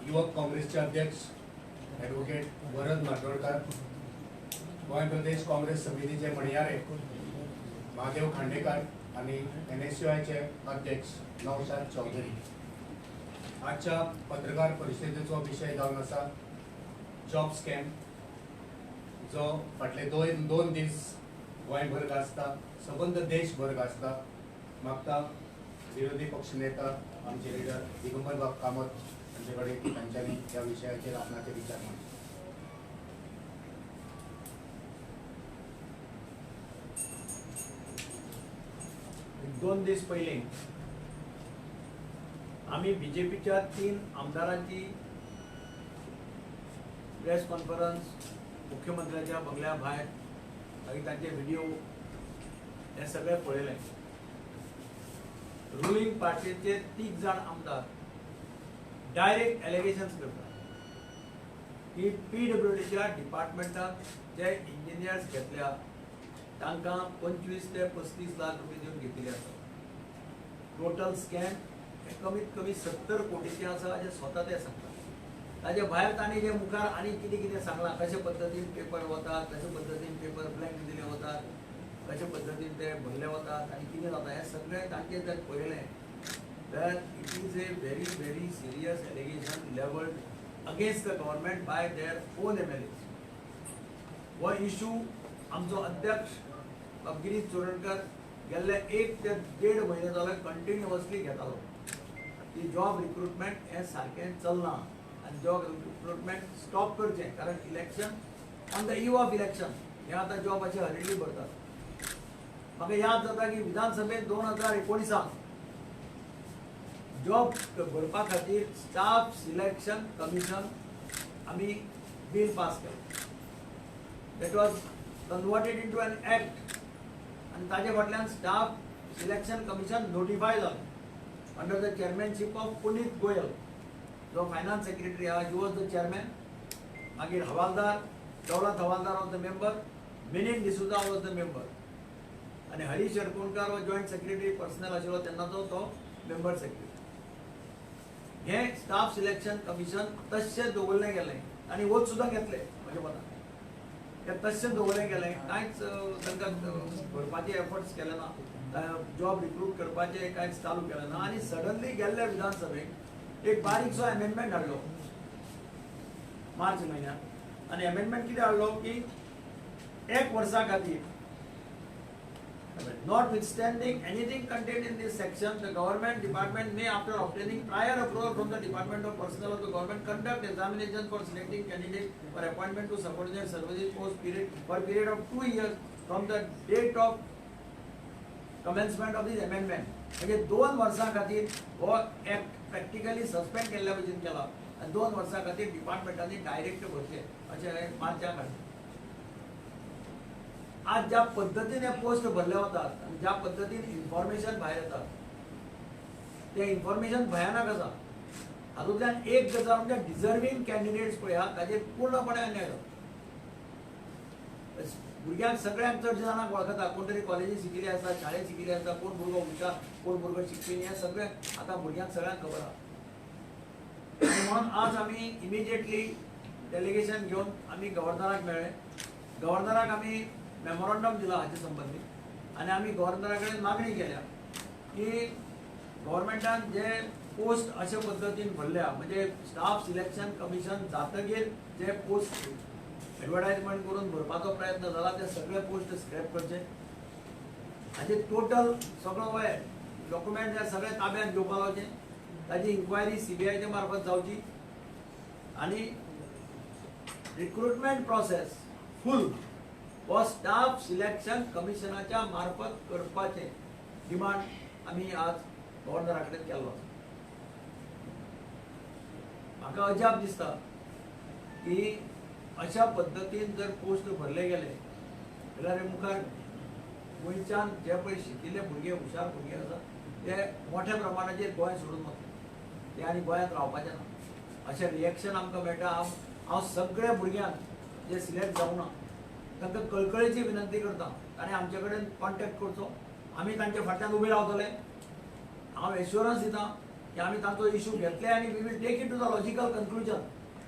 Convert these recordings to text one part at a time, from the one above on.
युवक काँग्रेसचे अध्यक्ष ॲडव्होकेट वरद माडगूळकर, गोंय प्रदेश काँग्रेस समितीचे मणियारे महादेव खांडेकर आणि NSUIचे अध्यक्ष नौशाद चौधरी। आजच्या पत्रकार परिषदेचो विषय जावन आसा जॉब स्कॅम, जो फाटले दोन दीस गोंयभर गाजता, सबंद देशभर गाजता। मागता विरोधी पक्षनेता आमचे लिडर दिगंबर बाब कामत हांचे कडेन तांच्यांनी ह्या विशयाचेर आपणाचे विचार मांडले। दोन दीस पयलीं आमी बीजेपीच्या 3 आमदारांची प्रेस कॉन्फरन्स मुख्यमंत्र्याच्या बंगल्या भायर मागीर तांचे व्हिडिओ हे सगळे पळयले। रुलिंग पार्टीचे 3 जाण आमदार डायरेक्ट एलिगेशन्स करतात की PWDच्या डिपार्टमेंटात जे इंजिनियर्स घेतल्या तांकां 25 ते 35 लाख रुपये दिवन घेतिल्ले आसा। टोटल स्कॅम हे कमीत कमी 70 कोटीचे आसा अशें स्वता ते सांगतात। ताजे भायर तांणी जे मुखार आनी कितें कितें सांगलां, कशे पद्दतीन पेपर वतात, कशे पद्दतीन पेपर ब्लँक दिले वतात, कशे पद्दतीन ते भरले वतात आनी कितें जाता हें सगळें तांचें जर पळयलें तर it is a very very serious allegation levelled against the government by their own MLAs। हो इश्यू आमचो अध्यक्ष गिरीश चोडणकर गेल्ले 1 ते 1.5 म्हयने जाले कंटिन्युअसली घेतालो की जॉब रिक्रुटमेंट हे सारकें चलना आनी जॉब रिक्रुटमेंट स्टॉप करचें, कारण election on the eve of election हे आतां जॉबाचे हरिली भरतात। म्हाका याद जाता की विधानसभेत 2019 जॉब भरपा खातीर स्टाफ सिलेक्शन कमिशन आमी बिल पास केलें। That was converted into an act आनी ताजे फाटल्यान स्टाफ सिलेक्शन कमिशन नोटिफाय जालें under the chairmanship of Puneet Goyal, जो फायनान्स सेक्रेटरी आहा, ही वॉज द चेअरमॅन। मागीर हवालदार दौलत हवालदार was the member, Milind D'Souza was the member आनी हरीश एरकुणकार हो जॉयंट सेक्रेटरी पर्सनल आशिल्लो तेन्नाचो तो मेंबर सेक्रेटरी। हे स्टाफ सिलेक्शन कमिशन तशें दवरलें गेलें आनी वोट सुद्दां घेतले म्हज्या मतान। ते तशें दवरलें गेलें, कांयच तांकां भरपाचे एफर्ट्स केले ना, जॉब रिक्रूट करपाचे कांयच चालू केलें ना आनी सडनली गेल्ले विधानसभेक एक बारीकसो अमेंडमेंट हाडलो मार्च म्हयन्यात। आनी अमेंडमेंट कितें हाडलो की 1 वर्सा खातीर notwithstanding anything contained in this section, the government department may, after obtaining prior approval from the Department of Personnel of the government, conduct examination for selecting candidates for appointment to subordinate services post period for period of 2 years from the date of commencement of this amendment। म्हणजे 2 वर्सां खातीर हो act practically suspend केल्ल्या भशेन केला आनी 2 वर्सां खातीर डिपार्टमेंटांनी डायरेक्ट भरचे अशें मार्चाक हाडलें। आज ज्या पद्धतीने पोस्ट भरले वतात आणि ज्या पद्धतीने इन्फॉर्मेशन भायर येतात ते इन्फॉर्मेशन भयानक आसा। हातूंतल्यान एक गजाल म्हणजे डिजर्विंग कॅन्डिडेट्स पळय आहा ताचेर पूर्णपणे अन्याय जाता। भुरग्यांक सगळ्यांक चडशे जाणांक वळखता, कोण तरी कॉलेजीत शिकिल्ले आसता, शाळेत शिकिल्ले आसता, कोण भुरगो हुशार, कोण भुरगो शिकपी, हे सगळें आतां भुरग्यांक सगळ्यांक खबर आहा। आनी म्हणून आज आमी इमिजिएटली डेलिगेशन घेवन आमी गव्हर्नराक मेळ्ळे। गव्हर्नराक आमी मेमोरंडम दिला हाचे संबंधित आनी आमी गव्हर्नरा कडेन मागणी केल्या की गव्हर्नमेंटान जे पोस्ट अशे पद्दतीन भरल्या, म्हणजे स्टाफ सिलेक्शन कमिशन जातकीर जे पोस्ट एडवर्टायजमेंट करून भरपाचो प्रयत्न जाला ते सगळे पोस्ट स्क्रॅप करचे। हाचे टोटल सगळो वय डॉक्युमेंट हे सगळे ताब्यात घेवपा लावचे, ताची इन्क्वायरी CBI च्या मार्फत जावची आनी रिक्रुटमेंट प्रोसेस फूल हो स्टाफ सिलेक्शन कमिशनाच्या मार्फत करपाचे डिमांड आमी आज गव्हर्नरा कडेन केल्लो। म्हाका अजाप दिसता की अशा पद्दतीन जर पोस्ट भरले गेले जाल्यार मुखार गोंयच्यान जे पळय शिकिल्ले भुरगे, हुशार भुरगे आसा ते मोठ्या प्रमाणाचेर गोंय सोडून वतात, ते आनी गोंयांत रावपाचें ना अशें रिएक्शन आमकां मेळटा। हांव सगळ्या भुरग्यांक जे सिलेक्ट जावना तांकां कळकळेची विनंती करता ताणें आमचे कडेन कॉन्टॅक्ट करचो, आमी तांचे फाटल्यान उबे रावतले। हांव एश्युरन्स दितां की आम्ही तांचो इश्यू घेतले आणि we will take it to the logical conclusion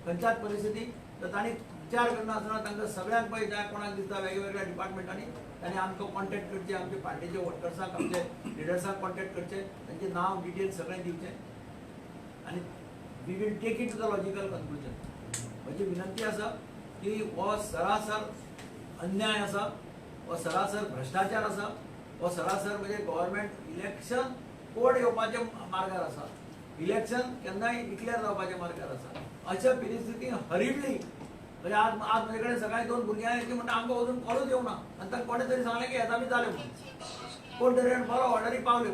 खंयच्याच परिस्थिती तर तांणी विचार करना आसतना तांकां सगळ्यांक पळय ज्या कोणाक दिसता वेगवेगळ्या डिपार्टमेंटांनी तांणी आमकां कॉन्टॅक्ट करचे आमचे पार्टीचे वर्कर्सांक आमचे लिडर्सांक कॉन्टॅक्ट करचे तांचे नांव डिटेल्स सगळें दिवचें आनी we will take it to the logical conclusion म्हजी विनंती आसा की हो सरासर अन्याय आसा हो सरासर भ्रष्टाचार आसा हो सरासर म्हणजे गव्हर्मेंट इलेक्शन कोड येवपाचे मार्गार आसा इलेक्शन केन्नाय डिक्लेअर जावपाच्या मार्गार आसा अशा परिस्थितीन हरिडली म्हणजे आज म्हजे कडेन सकाळी 2 भुरग्यां येतली म्हणटा आमकां अजून कॉलूच येवना आनी तांकां कोणे तरी सांगलें की येता बी जालें म्हणून कोण तरी बरो ऑर्डरी पावल्यो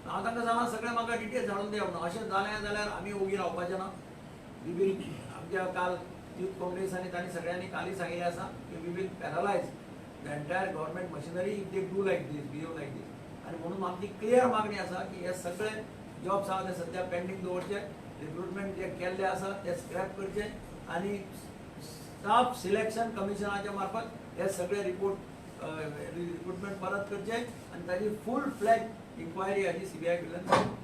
हांव तांकां सांगला सगळें म्हाका डिटेल्स धाडून दिया म्हणून अशें जालें जाल्यार आमी ओगी रावपाचें ना वी वील आमच्या काल यूथ काँग्रेस आनी तांणी सगळ्यांनी कालय सांगिल्लें आसा की we will paralyse the entire government machinery if they do like this behave like this आनी म्हणून आमची क्लियर मागणी आसा की हे सगळे जॉब्स आहा ते सद्या पेंडींग दवरचे रिक्रुटमेंट जे केल्ले आसा ते स्क्रॅप करचे आनी स्टाफ सिलेक्शन कमिशनाच्या मार्फत हे सगळे रिक्रुटमेंट परत करचे आनी ताची फूल फ्लॅज इन्क्वायरी हाची सीबीआय कडल्यान जावची.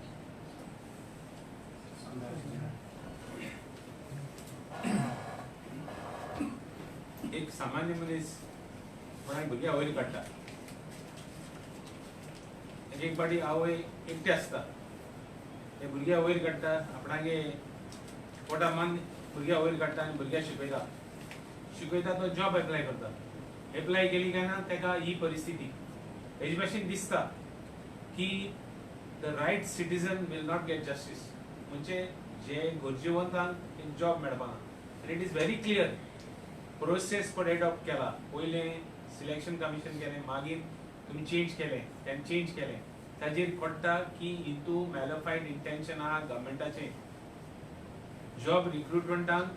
एक सामान्य मनीस कोणाक भुरग्यां वयर काडटा एक पाटी आवय एकटे आसता ते भुरग्यां वयर काडटा आपणागे पोटा मान भुरग्यां वयर काडटा आनी भुरग्यां शिकयता तो जॉब एप्लाय करता एप्लाय केली काय ना तेका ही परिस्थिती हेजे भाशेन दिसता की the right citizen will not get justice म्हणजे जे गरजेवंतांक एक जॉब मेळपाना आनी it is very clear process पण एडॉप्ट केला पयले सिलेक्शन कमिशन केलें मागीर तुमी चेंज केलें तेन्ना चेंज केलें ताजेर कळटा की हितू मॅलिफाईड इंटेंशन आहा गव्हर्मेंटाचें जॉब रिक्रुटमेंटांक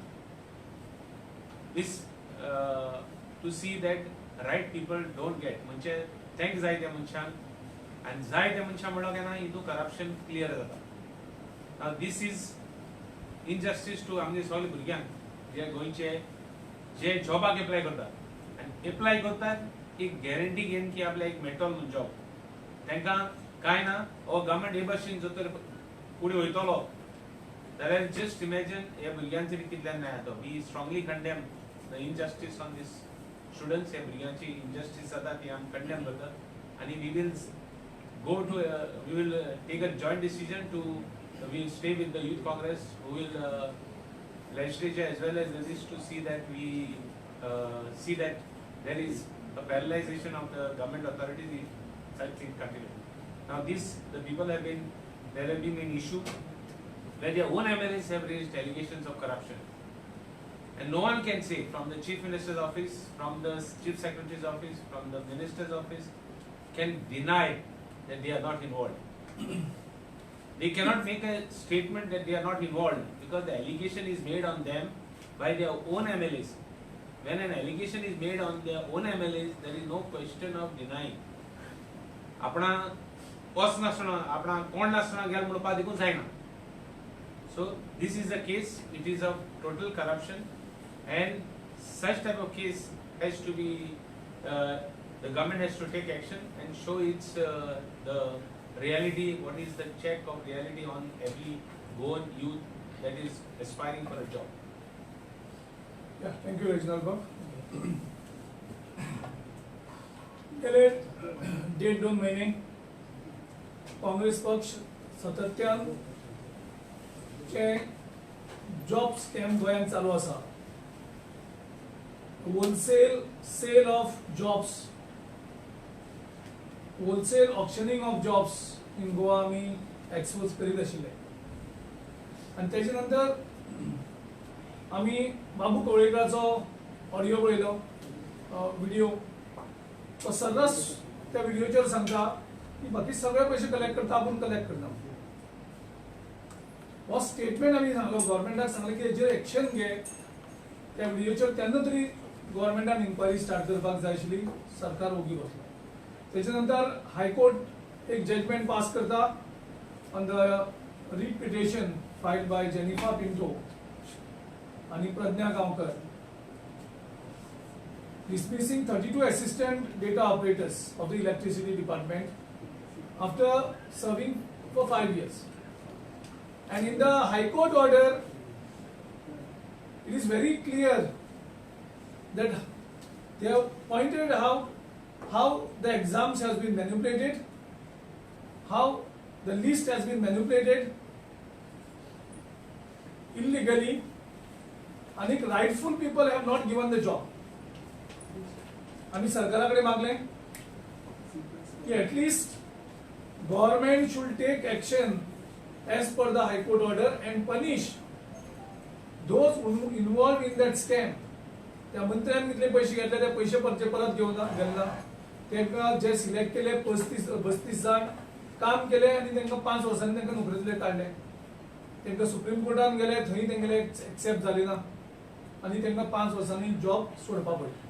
this to see that right people don't get म्हणजे तेंक जाय त्या मनशांक आनी जाय त्या मनशां म्हणलो केन्ना हितू करप्शन क्लियर जाता दीस इज इनजस्टीस टू आमगे सगळे भुरग्यांक जे गोंयचे जे जॉबाक एप्लाय करतात आनी एप्लाय करतात एक गॅरंटी घेवन की आपल्याक एक मेळटलो म्हणून जॉब तांकां कांय ना हो गव्हर्मेंट हे भाशेन जर तर फुडें वयतलो जाल्यार जस्ट इमॅजिन हे भुरग्यांचेर कितल्यान न्याय जाता we strongly condemn the injustice on this students हे भुरग्यांची इनजस्टीस जाता ती आमी कंडेम करतात आनी we will go to we will take a joint decision to we stay with the youth Congress who will legislature as well as this to see that we see that there is a parallelization of the government authorities if such things continue. Now the people have been, there have been an issue where their own MLAs have raised allegations of corruption. And no one can say from the Chief Minister's office, from the Chief Secretary's office, from the Minister's office can deny that they are not involved. They cannot make a statement that they are not involved because the allegation is made on them by their own MLAs. When an allegation is made on their own MLAs, there is no question of denying. अपना पोस नासना अपना कोण नासना गेल म्हणपा देखून जायना. So this is the case. It is of total corruption, and such type of case has to be the government has to take action and show its the reality, what is the check of reality on every Goan youth that is aspiring for a job. Yeah, thank you, Reginald Bob. गेले 1.5-2 महिने काँग्रेस पक्ष सातत्यान जे job scam गोंयांत चालू आसा wholesale sale of jobs wholesale auctioning of jobs in Goa आमी expose करीत आशिल्ले आनी तेजे नंतर आमी बाबू कवळेकराचो ऑडियो पळयलो व्हिडिओ तो सर्रास त्या व्हिडिओचेर सांगता की बाकी सगळे पयशे कलेक्ट करता आपूण कलेक्ट करता हो स्टेटमेंट आमी सांगलो गव्हर्मेंटाक सांगलें की हेजेर एक्शन घे त्या व्हिडिओचेर तेन्ना तरी गव्हर्मेंटान इन्क्वायरी स्टार्ट करपाक जाय आशिल्ली सरकार ओगी बसलो तेजे नंतर हायकोर्ट एक जजमेंट पास करता on the writ petition filed by Jennifer Pinto आणि Pragya Gaonkar dismissing 32 assistant data operators of the electricity department after serving for 5 years. And in the High Court order, it is very clear that they have pointed how the exams has been manipulated, how the list has been manipulated illegally, and rightful people have not given the job. आम्ही सरकाराकडे मागले की at least government should take action as per the High Court order and punish those who involved in that scam. त्या मंत्र्यांनी कितले पैसे घेतले ते पैसे परत घेऊन गेला. त्यांना जे सिलेक्ट केले 35 जण काम केले आणि त्यांना 5 वर्सांनी त्यांना नोकरीतले काढले. त्यांना सुप्रीम कोर्टान गेले थंय तेंगेले एक्सेप्ट जाली ना आणि त्यांना 5 वर्सांनी जॉब सोडपा पडले.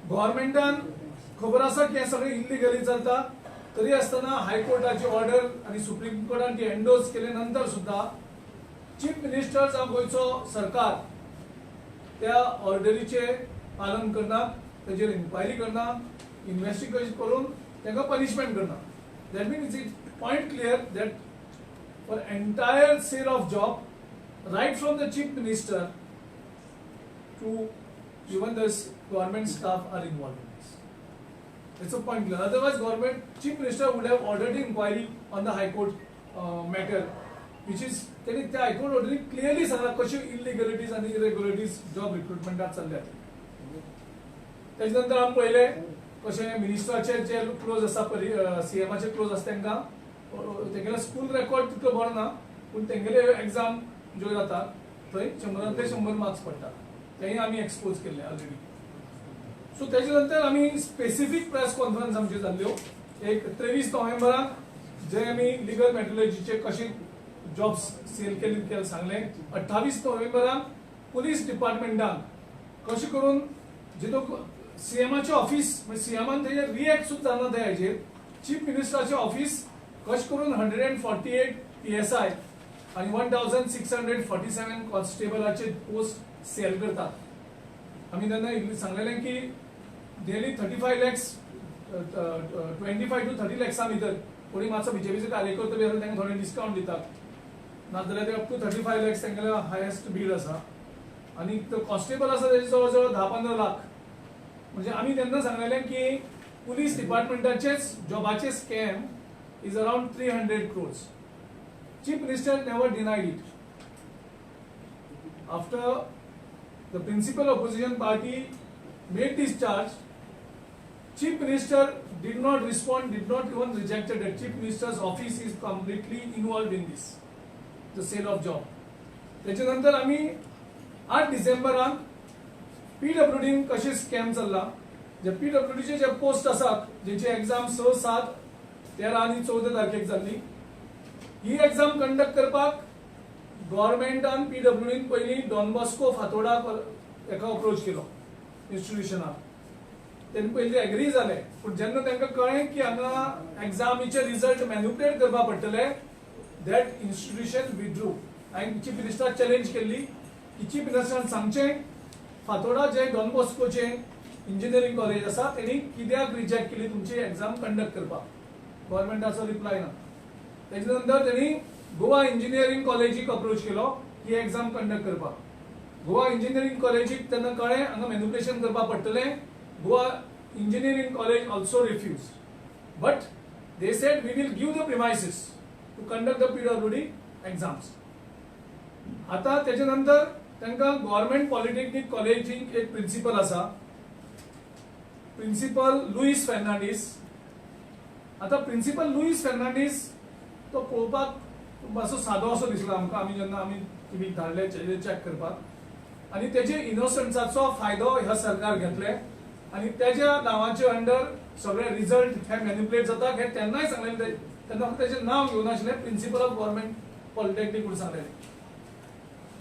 गव्हर्नमेंटान खबर आसा की हे सगळे इल्लिगली चलता, तरी असताना हायकोर्टाची ऑर्डर आणि सुप्रीम कोर्टान ती एंडोर्स केले नंतर सुद्धा चीफ मिनिस्टर जावं गोयचो सरकार त्या ऑर्डरीचे पालन करना, ताजेर इन्क्वायरी करना, इन्व्हेस्टिगेशन करून तांकां पनिशमेंट करना. That means it point clear that for entire sale of job right from the chief minister to even the government staff are involved in this. It's a point clear. Otherwise, government chief minister would have ordered inquiry on the High Court matter, which is त्यांनी त्या High Court order clearly सांगला कशी illegalities आणि irregularities job recruitmentat चालल्यात. त्याच्यानंतर आम्ही पहिले कशे मिनिस्टराचे जे क्लोज आसा सीएमाचे क्लोज आसा तेंगेले स्कूल रेकॉर्ड तितलो बरो ना, पूण तेंगेले एग्जाम ज्यो जाता थंय 100 ते 100 मार्क्स पडटा. तेही आम्ही एक्सपोज केले ऑलरेडी. सो त्याच्यानंतर आम्ही स्पेसिफिक प्रेस कॉन्फरन्स आमची जाल्ल्यो. एक 23 नोव्हेंबराक जे आम्ही लिगल मेट्रोलॉजीचे कशी जॉब्स सेल केले सांगले. 28 नोव्हेंबराक पुलीस डिपार्टमेंटान कशी करून जितो सीएमाचे ऑफिस सीएमान तेजे रिएक्ट सुद्धा जाना ते हेजेर चीफ मिनिस्टराचे ऑफिस कशी करून 148 PSI आणि 1647 कॉन्स्टेबलाचे पोस्ट सेल करतात. आम्ही त्यांना सांगलेले की डेली 35 lakhs 25 to 30 lakhs भितर कोणी मातसो बीजेपीचे कार्यकर्ते बी आसा तांकां थोडे डिस्काउंट दितात, नाजाल्यार ते अप टू 35 lakhs तांगेले हायेस्ट बीड आसा. आणि तो कॉन्स्टेबल आसा तेजे जवळ जवळ 10-15 लाख. म्हणजे आम्ही त्यांना सांगलेले की पुलीस डिपार्टमेंटाचेच जॉबाचे scam is around 300 crores. Chief minister never denied it. After the principal opposition party made this charge, Chief Minister did not respond, did not even reject it. Chief Minister's office is completely involved in this, the sale of job. त्याच्यानंतर आम्ही 8 डिसेंबराक PWD कशे scam चल्ला. जे PWDचे जे post आसात जेची exam 6, 7, 13 आणि 14 तारखेक जाल्ली, ही एग्जाम कंडक्ट करपाक गव्हर्नमेंटान PWDन पयली डॉन बॉस्को फातोडाक एका अप्रोच केलो इन्स्टिट्यूशनाक. त्यांनी पयली एग्री जाले, पूण जेन्ना तांकां कळ्ळें की हांगा एग्जामीचे रिजल्ट मॅन्युपुलेट करपा पडटले, दॅट इन्स्टिट्यूशन विथड्रू. हांवें चीफ मिनिस्टराक चॅलेंज केल्ली की चीफ मिनिस्टरान सांगचें फातोडा जे डॉन बॉस्कोचे इंजिनियरिंग कॉलेज आसा तेणी कित्याक रिजेक्ट केली तुमची एग्जाम कंडक्ट करपाक. गव्हर्नमेंटाचो रिप्लाय ना. त्याच्यानंतर त्यांनी गोवा इंजिनियरिंग कॉलेजीक अप्रोच केलो ही एग्जाम कंडक्ट करपाक. गोवा इंजिनियरिंग कॉलेजीक तेन्ना कळ्ळें हांगा मॅन्युपुलेशन करपा पडटलें. Goa engineering college also refused, but they said we will give the premises to conduct the PWD exams. आता त्याच्यानंतर तांकां गव्हर्नमेंट पॉलिटेक्निक कॉलेजीक एक प्रिन्सिपल आसा, प्रिन्सिपल लुईस फेर्नांडीस. आता प्रिन्सिपल लुईस फेर्नांडीस तो पळोवपाक मातसो सादो असो दिसलो आमकां. आमी जेन्ना आमी टीव्हीक धाडले चॅक करपाक, आनी तेजे इनोसन्साचो फायदो ह्या सरकार घेतले आनी तेज्या नांवाचे अंडर सगळे रिजल्ट हे मॅन्युपुलेट जाता हे तेन्नाय सांगलेले. तेन्ना तेजें नांव घेवन आशिल्लें प्रिन्सिपल ऑफ गव्हर्नमेंट पॉलिटेक्निक म्हणून सांगलेलें.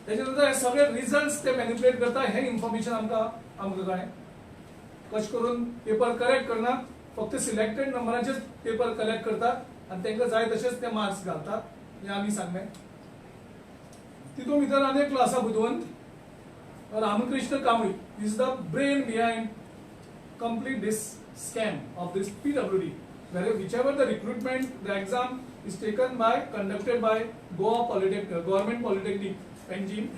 तेच्यानंतर हे सगळे रिजल्ट्स ते मॅन्युपुलेट करता हे इन्फॉर्मेशन आमकां कळ्ळें. कशें करून पेपर करेक्ट करनात, फक्त सिलेक्टेड नंबराचेच पेपर कलेक्ट करतात आनी तांकां जाय तशेंच ते मार्क्स घालतात हे आमी सांगलें. तितून भितर आनी एकलो आसा बुधवंत Ramkrishna Kambli. Is the brain behind complete this scam of this PWD, where whichever the recruitment, the exam is taken by conducted by Goa Polytechnic Government Polytechnic Panjim.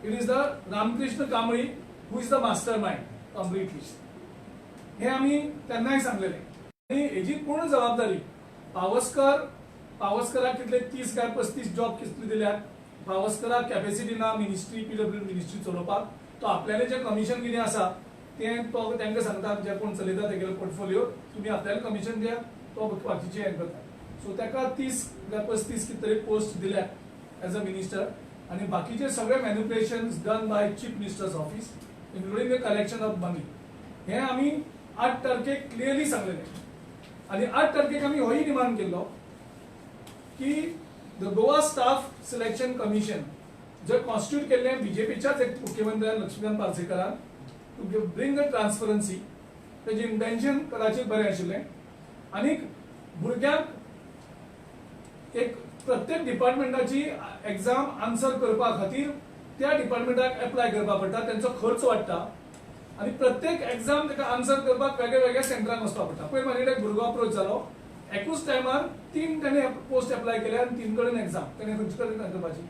It is the Ramkrishna Kamri who is the mastermind completely. हे आम्ही त्यांनाही सांगलेले आणि हेची पूर्ण जबाबदारी पावसकराक कितले 30 काय 35 job कितले दिल्यात. पावसकराक कॅपॅसिटी ना मिनिस्ट्री पीडब्ल्यू मिनिस्ट्री चलोवपाक. तो आपल्याले जे कमिशन कितें आसा ते तो तांकां सांगता जे कोण चलयता तेगेलो पोर्टफोलिओ तुम्ही आपल्याला कमिशन दिया तो बाकीचे हें करता. सो ताका 30 काय 35 कितें तरी पोस्ट दिल्यात एज अ मिनिस्टर आणि बाकीचे सगळे manipulations done by chief minister's office including the collection of money. हे आम्ही 8 तारखेक क्लियरली सांगलेले आणि 8 तारखेक आम्ही होही डिमांड केलो की the Goa staff selection commission जे कॉन्स्टिट्यूट केल्ले बीजेपीच्याच एक मुख्यमंत्री लक्ष्मीकांत पार्सेकरान टू ब्रिंग द ट्रान्सपरन्सी. तेजे इंटेन्शन कदाचित बरें आशिल्लें आनी भुरग्यांक एक प्रत्येक डिपार्टमेंटाची एग्जाम आन्सर करपा खातीर त्या डिपार्टमेंटाक एप्लाय करपा पडटा. त्यांचो खर्च वाडटा आणि प्रत्येक एग्जाम ताका आन्सर करपाक वेगळ्या वेगळ्या सेंटरांक वचपा पडटा. पयर म्हाजे एक भुरगो अप्रोच जालो एकूच टायमार 3 ताणें पोस्ट एप्लाय केले आनी 3 कडेन एग्जाम ताणें खंयचे कडेन करपाची.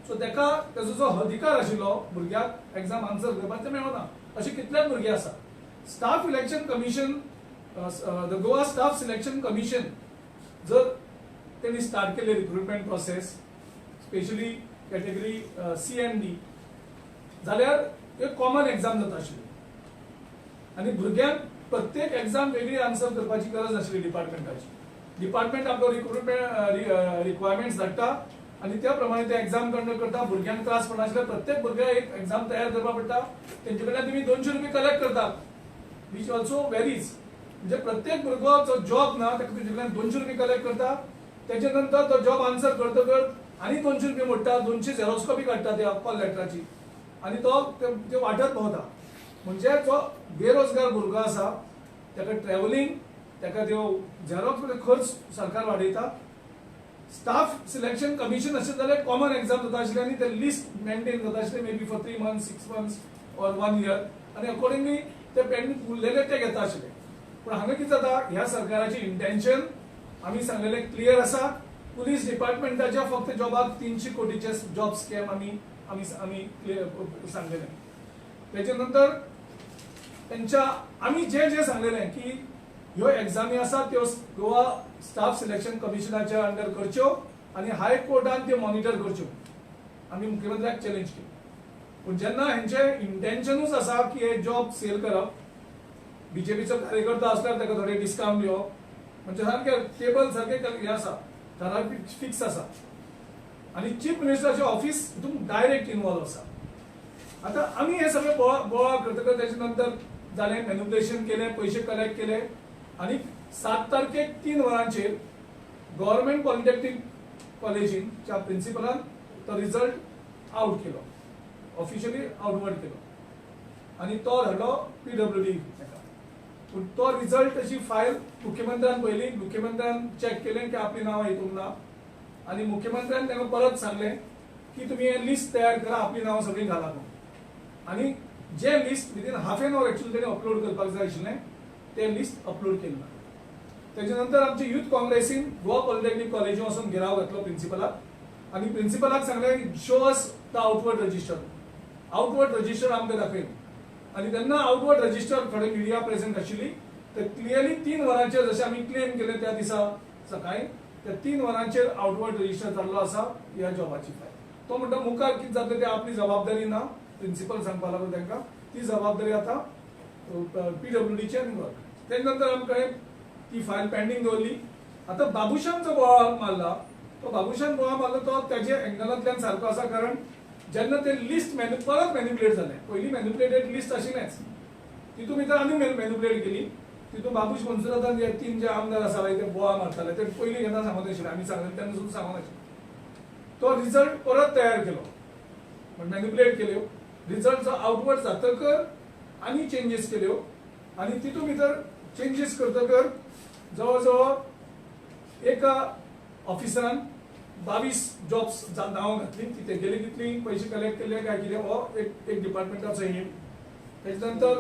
सो ताका ताजो जो अधिकार आशिल्लो भुरग्याक एग्जाम आन्सर करपाक ते मेळना. अशे कितलेच भुरगे आसा. Staff election commission the Goa staff selection commission जर त्यांनी स्टार्ट केले recruitment process specially category C and D जाल्यार एक कॉमन एग्जाम जाता आशिल्ली आणि भुरग्यांक प्रत्येक एग्जाम वेगळी आन्सर करपाची गरज नाशिल्ली डिपार्टमेंटाची. डिपार्टमेंट आपलो रिक्रुटमेंट रिक्वायरमेंट्स धाडटा आणि त्या प्रमाणे ते एग्जाम कंडक्ट करता. भुरग्यांक त्रास पडनाशिल्ले प्रत्येक भुरग्याक एक एग्जाम तयार करपा पडटा. तेंचे कडल्यान तुम्ही 200 रुपये कलेक्ट करतात विच ऑल्सो वेरीज. म्हणजे प्रत्येक भुरगो जो जॉब ना ताका तुजे कडल्यान 200 रुपये कलेक्ट करता. त्याच्या नंतर तो जॉब आन्सर करतकच आणि 200 रुपये मोडटा. 200 झेरॉक्स कॉपी काडटा त्या कॉल लेटराची आणि तो ते वाटत भोंवता. म्हणजे जो बेरोजगार भुरगो आसा ताका ट्रॅव्हलिंग ताका त्यो झेरॉक्स खर्च सरकार वाडयता. स्टाफ सिलेक्शन कमिशन अशें जाल्यार कॉमन एग्जाम जाता आशिल्ली आनी ते लिस्ट मेंटेन जाता आशिल्ले may be for 3 months 6 months or 1 year आनी अकॉर्डिंगली ते पेंडींग उरलेले ते घेता आशिल्ले. पूण हांगा कितें जाता ह्या सरकाराची इंटेन्शन आमी सांगलेले क्लियर आसा. पुलीस डिपार्टमेंटाच्या फक्त जॉबाक 300 कोटीचे जॉब स्कॅम आमी सांगलेले. त्याच्या नंतर त्यांच्या आमी जे सांगलेले की ह्यो एग्जामी आसा त्यो गोवा स्टाफ सिलेक्शन कमिशनाच्या अंडर करच्यो आणि हायकोर्टान त्यो मॉनिटर करच्यो. आमी मुख्यमंत्र्याक चॅलेंज केली. पूण जेन्ना हेंचे इंटेन्शनूच आसा की हे जॉब सेल करप बीजेपीचो कार्यकर्ता असल्यार ताका थोडे डिस्काउंट दिवप म्हणजे सारखे टेबल सारखे हे आसा ठरावीक फिक्स आसा आणि चीफ मिनिस्टराचे ऑफिस हितून डायरेक्ट इन्वॉल्व आसा. आता आम्ही हे सगळे बोळा करतकच त्याच्या नंतर जाले मॅनिप्युलेशन केले पैसे कलेक्ट केले आणि 7 तारखेक 3 वरांचेर गव्हर्नमेंट पॉलिटेक्निक कॉलेजीच्या प्रिन्सिपलान तो रिझल्ट आउट केलो ऑफिशियली आउटवर्ड केलो आणि तो धाडलो पीडब्ल्यूडी. पूण तो रिझल्ट अशी फायल मुख्यमंत्र्यान पयली. मुख्यमंत्र्यान चेक केले की आपली नांवां हितून ना आणि मुख्यमंत्र्यान तांकां परत सांगले की तुम्ही हे लिस्ट तयार करा आपली नांवां सगळीं घाला म्हणून. आणि जे list within half an our actually त्यांनी अपलोड करपाक जाय आशिल्लें ते लिस्ट अपलोड केलें ना. त्याच्या नंतर आमचे युथ काँग्रेसीन गोवा पॉलिटेक्निक कॉलेजीन वचून घेराव घातलो प्रिन्सिपलाक आणि प्रिन्सिपलाक सांगलें show us the outward register. Outward register आमकां दाखय आणि तेन्ना आउटवर्ड रजिस्टर थोडे मिडिया प्रेझेंट आशिल्ली. तर क्लियरली 3 वरांचेर जशें आमी क्लेम केले त्या दिसा सकाळी त्या 3 वरांचेर आउटवर्ड रजिस्टर जाल्लो आसा ह्या जॉबाची फायल. तो म्हणटा मुखार कितें जातलें ते आपली जबाबदारी ना. प्रिन्सिपल सांगपा लागून तांकां ती जबाबदारी आतां पीडब्ल्यूडीची आनी गव्हर्नमेंट. तेच्या नंतर आमकां ती फायल पेंडींग दवरली. आता बाबुशान जो बोळा मारला तो बाबुशान बोळा मारला तो त्याच्या एंगलांतल्यान सारको आसा. कारण जेन्ना ते लिस्ट परत मॅनिप्युलेट जालें पयलीं मॅनिप्युलेटेड लिस्ट आशिल्लेंच तितून भितर आनी मॅनिप्युलेट केली. तितून बाबूश मनसुरातान जे 3 जे आमदार आसा ते बोळा मारताले ते पयलीं केन्ना सांगून नाशिल्ले. आमी सांगले तेन्ना सुद्दां सांगून नाशिल्ले. तो रिझल्ट परत तयार केलो पण मॅनिप्युलेट केल्यो. रिझल्टचो आउटवर्ड जातकर आनी चेंजीस केल्यो आणि तितून भितर चेंजीस करतकर जवळ जवळ एका ऑफिसरान 22 जॉब्स नांवां घातली. तिथे गेले कितली पैसे कलेक्ट केले काय कितें हो एक डिपार्टमेंटाचो एम. त्याच्या नंतर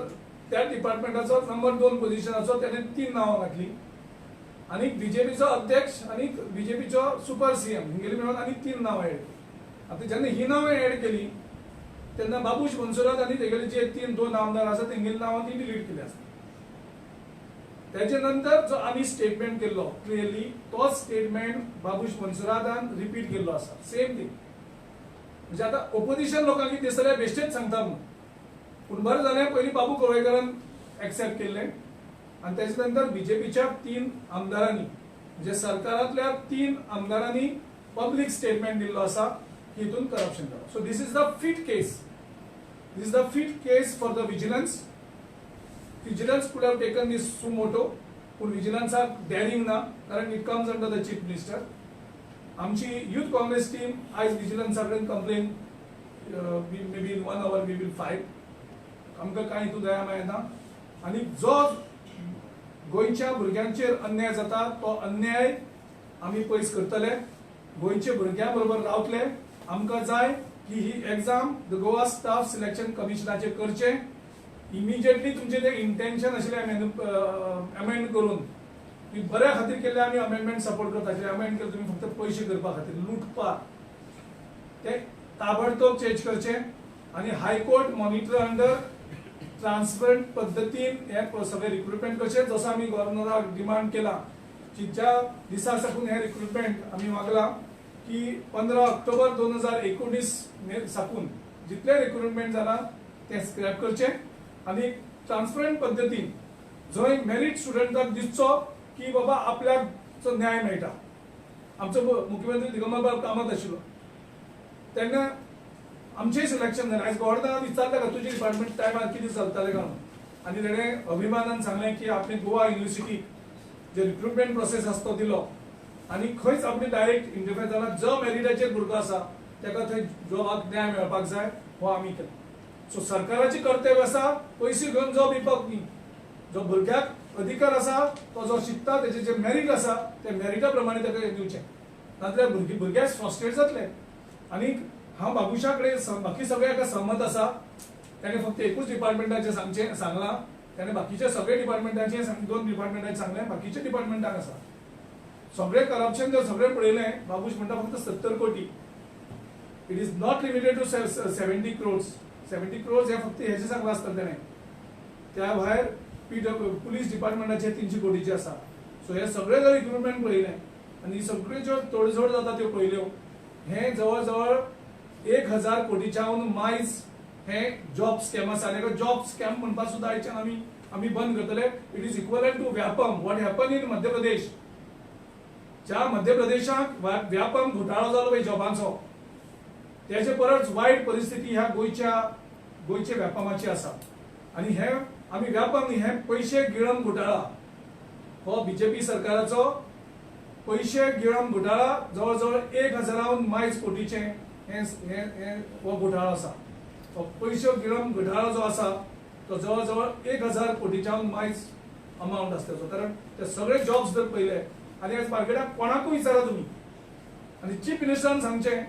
त्या डिपार्टमेंटाचो नंबर 2 पोझिशनाचो त्याने 3 नांवां घातली आणि बीजेपीचो अध्यक्ष आणि बीजेपीचो सुपर सीएम हिंगेली मेळून आणि 3 नावां ऍड केली. आता जेन्ना ही नावां ऍड केली तेन्ना बाबूश मनसुरात आणि तेगेले जे 2 आमदार आसा तेंगेली नावां ती डिलीट केली आसता. त्याच्या नंतर जो आम्ही स्टेटमेंट केल्लो क्लियरली तो स्टेटमेंट बाबूश मनसुरातान रिपीट केल्लो आसा सेम थिंग. म्हणजे आता ओपोजिशन लोकांक कितें दिसतलें बेश्टेच सांगता म्हणून, पूण बरें जालें पयलीं बाबू कवळेकरान एक्सेप्ट केल्लें आणि त्याच्या नंतर बीजेपीच्या 3 आमदारांनी म्हणजे सरकारांतल्या 3 आमदारांनी पब्लिक स्टेटमेंट दिल्लो आसा की हितून करप्शन जाला. So this is the fit case. This is the fit case for the vigilance. Vigilance could have taken this sumoto, पण विजिलन्साक डॅरिंग ना कारण it comes under the chief minister. आमची युथ काँग्रेस टीम आयज विजिलन्साकडेन complain may be in 1 hour we will file. आमकां कांय हितून दया मेळना आनी जो गोंयच्या भुरग्यांचेर अन्याय जाता तो अन्याय आमी पयस करतले. गोंयच्या भुरग्यां बरोबर रावतले. आमकां जाय की ही exam the Goa staff selection कमिशनाचेर करचे. इमिजिएटली तुमचे ते इंटेंशन आशिल्ले अमेंड करून तुम्ही बऱ्या खातीर केल्ले आमी अमेंडमेंट सपोर्ट करता. अमेंड केले तुम्ही फक्त पैसे करपा खातीर लुटपा ते ताबडतोब चेंज करचे आणि हायकोर्ट मॉनिटर अंडर ट्रान्सपरंट पद्दतीन हे सगळे रिक्रुटमेंट करचे. जसं आम्ही गव्हर्नराक डिमांड केला की ज्या दिसा साकून हे रिक्रुटमेंट आम्ही मागला की 15 ऑक्टोबर 2019 साकून जितले रिक्रुटमेंट जाला ते स्क्रॅप करचे आणि ट्रान्सपरंट पद्धतीन जो एक मेरिट स्टुडंटाक दिसचो की बाबा आपल्याक न्याय मेळटा. आमचो मुख्यमंत्री दिगंबर बाब कामत आशिल्लो तेन्ना आमचें सिलेक्शन जालें. आयज गव्हर्नरान विचारलें का तुजे डिपार्टमेंट टायमार कितें चलतालें काय म्हणून आनी तेणें अभिमानान सांगलें की आपणे गोवा युनिव्हर्सिटी जे रिक्रुटमेंट प्रोसेस आसा तो दिलो आनी खंयच आपणे डायरेक्ट इंटरफेर जाला. जो मेरिटाचेर भुरगो आसा ताका थंय जॉबाक न्याय मेळपाक जाय हो आमी केलो. सो सरकाराची कर्तव्य आसा पैसे घेवन जॉब दिवपाक न्ही. जो भुरग्याक अधिकार आसा तो जो शिकता तेजे जे मेरिट आसा त्या मेरिटा प्रमाणे ताका दिवचें. नाजाल्यार भुरगे फ्रस्ट्रेट जातले. आनी हांव बाबुशा कडेन बाकी सगळ्यांक सहमत आसा. ताणें फक्त एकूच डिपार्टमेंटाचें सांगलां. ताणें बाकीच्या सगळ्या डिपार्टमेंटांचें 2 डिपार्टमेंटांचें सांगलें. बाकीच्या डिपार्टमेंटांक आसा सगळें करप्शन जर सगळें पळयलें बाबूश म्हणटा फक्त 70 कोटी. It is not limited to 70 crores. 70 crores हे फक्त हेजे सांगला आसता तेणें. त्या भायर पुलीस डिपार्टमेंटाचे 300 कोटीचे आसा. सो हे सगळे जर रिक्रुटमेंट पळयलें आनी सगळे ज्यो तोडजोड जाता त्यो पळयल्यो हे जवळ जवळ 1000 कोटीच्याहून मायज हे जॉब स्कॅम आसा. आनी जॉब स्कॅम म्हणपाक सुद्दां आयच्यान आमी बंद करतले. It is equivalent to Vyapam. What happen in Madhya Pradesh. ज्या मध्य प्रदेशाक व्यापम घोटाळो जालो पळय जॉबांचो त्याचे परत वायट परिस्थिती ह्या गोंयच्या व्यापामाची आसा. आणि हे आमी व्यापम न्ही हे पैसे गिळम घोटाळा हो बीजेपी सरकाराचो पैसे गिळम घोटाळा जवळ जवळ 1000 मायज कोटीचे हो घोटाळो आसा. तो पैसे गिळम घोटाळो जो आसा तो जवळ जवळ 1000 कोटीच्याहून मायज अमाउंट आसा त्याचो. कारण ते सगळे जॉब्स जर पळयले आनी आज मार्केटाक कोणाकूय विचारा तुम्ही आनी चीफ मिनिस्टरान सांगचें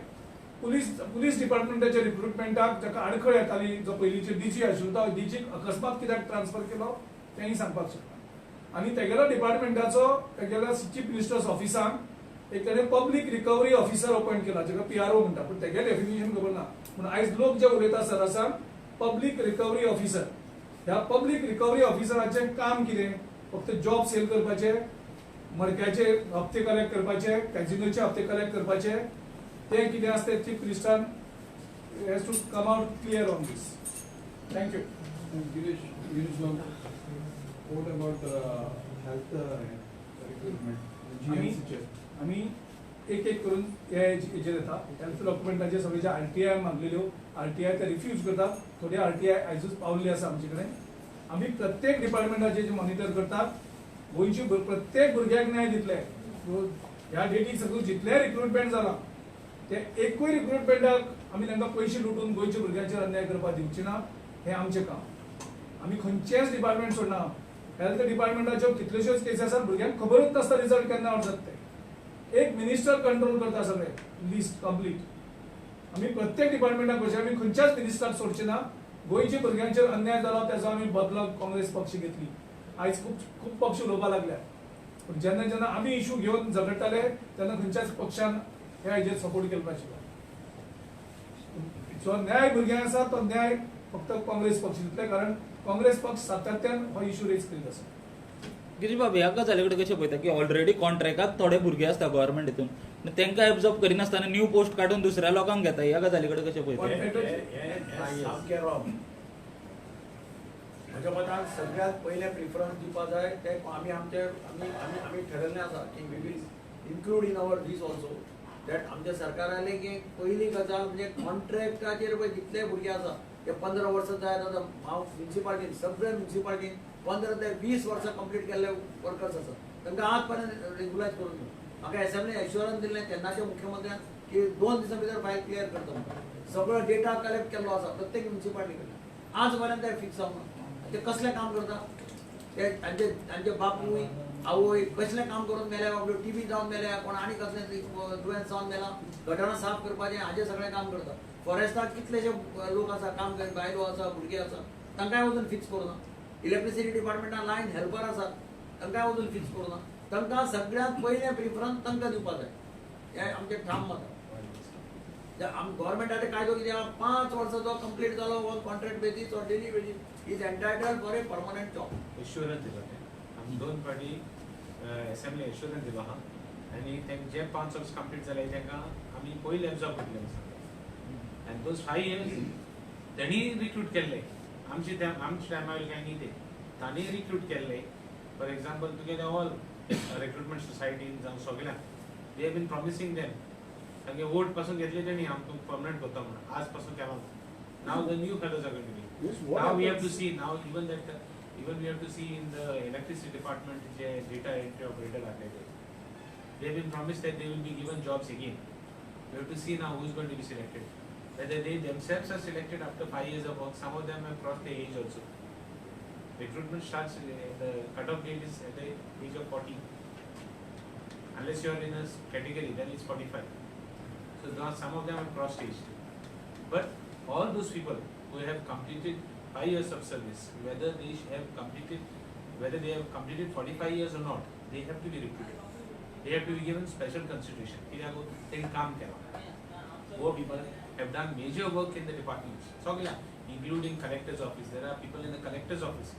पुलीस डिपार्टमेंटाच्या रिक्रुटमेंटाक जाका आडखळ येताली जो पयलींचे डीजी आशिल्लो तो डीजीक अकस्मात कित्याक ट्रान्सफर केलो तेंय सांगपाक शकता. आनी तेगेलो डिपार्टमेंटाचो तेगेल्या चीफ मिनिस्टर्स ऑफिसान एक तेणें पब्लीक रिकवरी ऑफिसर अपॉयंट केला जाका PRO म्हणटा. पूण तेगे डेफिनेशन खबर ना. पूण आयज लोक जे उलयता सरासान पब्लीक रिकवरी ऑफिसर. ह्या पब्लीक रिकवरी ऑफिसराचें काम कितें फक्त जॉब सेल करपाचे मडक्याचे हप्ते कलेक्ट करपाचे कॅझिनोचे हप्ते कलेक्ट करपाचे ते कितें आसता ते chief minister has to come out clear on this. Thank you. Girish what about health recruitment? आम्ही एक करून हेजेर येता. हेल्थ डॉक्युमेंटाचे सगळे जे RTI मागलेल्यो RTI ते रिफ्यूज करतात. थोडे RTI आयजूच पावल्ले आसा आमचे कडेन. आम्ही प्रत्येक डिपार्टमेंटाचे जे मॉनिटर करतात. गोंयची प्रत्येक भुरग्याक न्याय दितले. ह्या डेटीक सगळं जितले रिक्रुटमेंट जाला ते एकूय रिक्रुटमेंटाक आमी तांकां पयशे लुटून गोंयच्या भुरग्यांचेर अन्याय करपाक दिवचे ना. हे आमचें काम. आमी खंयचेच डिपार्टमेंट सोडना. हेल्थ डिपार्टमेंटाच्यो कितल्योश्योच केसी आसात भुरग्यांक खबरूच नासता रिजल्ट केन्ना आउट जाता ते. एक मिनिस्टर कंट्रोल करता सगळे लिस्ट कंप्लीट. आमी प्रत्येक डिपार्टमेंटाक करचे. आमी खंयच्याच मिनिस्टराक सोडचे ना. गोंयच्या भुरग्यांचेर अन्याय जालो त्याचो आमी बदलो काँग्रेस पक्ष घेतली. आयज खूप पक्ष उलोवपाक लागल्या पण जेन्ना जेन्ना आमी इश्यू घेवन झगडटाले तेन्ना खंयच्याच पक्षान ह्या हेजेर सपोर्ट केलो नाशिल्लो. जो न्याय भुरग्यांक आसा तो न्याय फक्त काँग्रेस पक्ष दितले, कारण काँग्रेस पक्ष सातत्यान हो इश्यू रेज करीत आसा. गिरीश बाबा ह्या गजाली कडेन कशें पळयता की ऑलरेडी कॉन्ट्रॅक्टाक थोडे भुरगे आसता गव्हर्मेंट हितून, तांकां एब्जॉर्ब करिनासतना न्यू पोस्ट काडून दुसऱ्या लोकांक घेता, ह्या गजाली कडेन कशें पळयता? सामकें रॉंग. म्हज्या मतान सगळ्यात पयले प्रिफरन्स दिवपा जाय ते आमी ठरयल्लें आसा की we will include in our this also that आमच्या सरकारान की पयली गजाल म्हणजे कॉन्ट्रॅक्टाचेर पळय जितले भुरगे आसा ते 15 वर्सां जायत आतां हांव म्युन्सिपाल्टीन सगळ्या म्युन्सिपाल्टीन 15 ते 20 वर्सां कंप्लीट केल्ले वर्कर्स आसा तांकां आज पर्यंत रेग्युलायज करून दिवं. म्हाका असेंब्ली एश्युरन्स दिल्लें तेन्नाच्या मुख्यमंत्र्यान की 2 दिसां भितर फायल क्लियर करता म्हणून. सगळो डेटा कलेक्ट केल्लो आसा प्रत्येक म्युन्सिपाल्टी कडल्यान. आज पर्यंत ते फिक्स जावना. ते कसलें काम करता? ते तांचे बापूय आवय कसलें काम करून मेल्या, बाबड्यो टीबी जावन मेल्या, कोण आनी कसलें दुयेंस जावन मेला, गटारां साफ करपाचें हाजें सगळें काम करता. फॉरेस्टाक कितलेशे लोक आसा काम करपी, बायलो आसा, भुरगे आसा, तांकांय वचून फिक्स करूना. इलेक्ट्रिसिटी डिपार्टमेंटान लायन हेल्पर आसात, तांकांय वचून फिक्स करूना. तांकां सगळ्यांत पयलें प्रिफरन्स तांकां दिवपा जाय. हें आमचें ठाम मत. गव्हर्मेंटाचे कायदो कितें आहा, 5 वर्साचो कंप्लीट जालो on contract basis or daily basis is entitled for a permanent job. Assurance दिला ते आमी 2 फावटी असेंब्ली एश्युरन्स दिलो आहा आनी तेंक जे 5 वर्स कंप्लीट जाले तांकां आमी पयलीं एब्जॉर्ब करतले आनी दोज 5 इयर्स तेणी रिक्रूट केल्ले आमच्या टायमा वयले कांय न्ही ते तांणी रिक्रूट केल्ले. फॉर एग्जाम्पल तुगेले ऑल रिक्रुटमेंट सोसायटीन जावं सगळ्यांक दे हॅव बीन प्रॉमिसींग देम तांगे वोट पासून घेतले तेणी हांव तुका परमनंट करता म्हणून आज पासून केला. नाव the new fellows are going to be. Now we have to see now even we have to see in the electricity department the data entry operator are there. They have been promised that they will be given jobs again. We have to see now who is going to be selected. Whether they themselves are selected after 5 years of work. Some of them have crossed the age also. Recruitment starts the cutoff date is at the age of 40. Unless you are in a category, then it's 45. So now some of them have crossed age. But all those people who have completed 5 years of service, whether they have completed 45 years or not, they have to be recruited. They have to be given special consideration. They काम केला. Who people have done major work in the departments. सगळ्या, including collector's office. There are people in the collector's office.